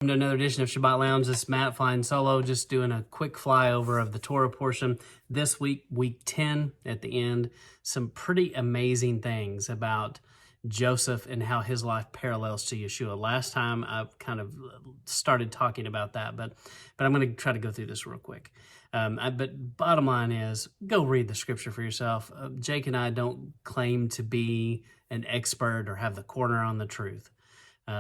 Welcome to another edition of Shabbat Lounge. This is Matt flying solo, just doing a quick flyover of the Torah portion. This week, week 10 at the end, some pretty amazing things about Joseph and how his life parallels to Yeshua. Last time I kind of started talking about that, but I'm going to try to go through this real quick. But bottom line is, go read the scripture for yourself. Jake and I don't claim to be an expert or have the corner on the truth.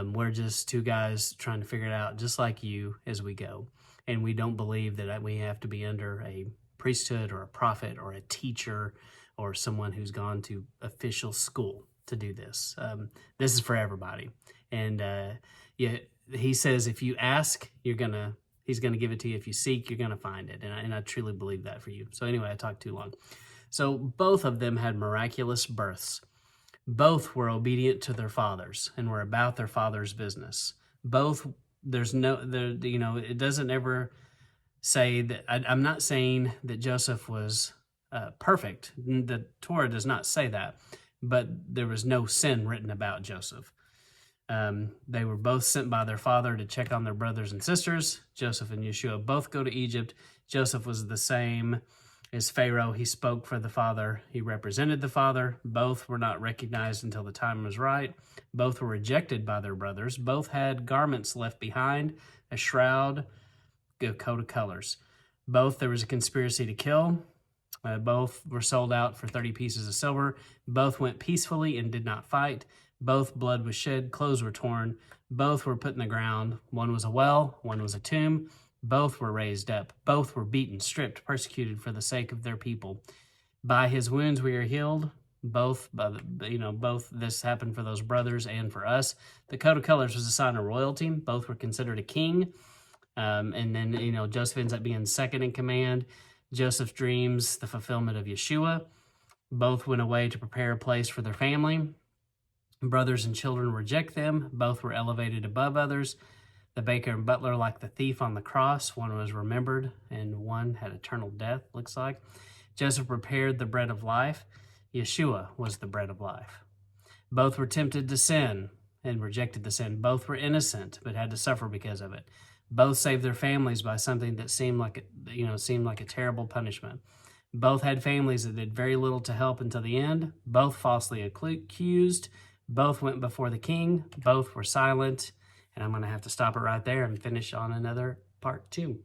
We're just two guys trying to figure it out, just like you, as we go. And we don't believe that we have to be under a priesthood or a prophet or a teacher or someone who's gone to official school to do this. This is for everybody. And he says, if you ask, he's gonna give it to you. If you seek, you're gonna find it. And I truly believe that for you. So anyway, I talked too long. So both of them had miraculous births. Both were obedient to their fathers and were about their father's business. Both, it doesn't ever say that. I'm not saying that Joseph was perfect. The Torah does not say that, but there was no sin written about Joseph. They were both sent by their father to check on their brothers and sisters. Joseph and Yeshua both go to Egypt. Joseph was the same as Pharaoh. He spoke for the father. He represented the father. Both were not recognized until the time was right. Both were rejected by their brothers. Both had garments left behind, a shroud, a coat of colors. Both, there was a conspiracy to kill. Both were sold out for 30 pieces of silver. Both went peacefully and did not fight. Both, blood was shed, clothes were torn. Both were put in the ground. One was a well, one was a tomb. Both were raised up. Both were beaten, stripped, persecuted for the sake of their people. By his wounds we are healed. Both this happened for those brothers and for us. The coat of colors was a sign of royalty. Both were considered a king. And then, Joseph ends up being second in command. Joseph's dreams, the fulfillment of Yeshua. Both went away to prepare a place for their family. Brothers and children reject them. Both were elevated above others. The baker and butler, like the thief on the cross, one was remembered and one had eternal death, looks like. Joseph prepared the bread of life. Yeshua was the bread of life. Both were tempted to sin and rejected the sin. Both were innocent but had to suffer because of it. Both saved their families by something that seemed like a terrible punishment. Both had families that did very little to help until the end. Both falsely accused. Both went before the king. Both were silent. And I'm going to have to stop it right there and finish on another part 2.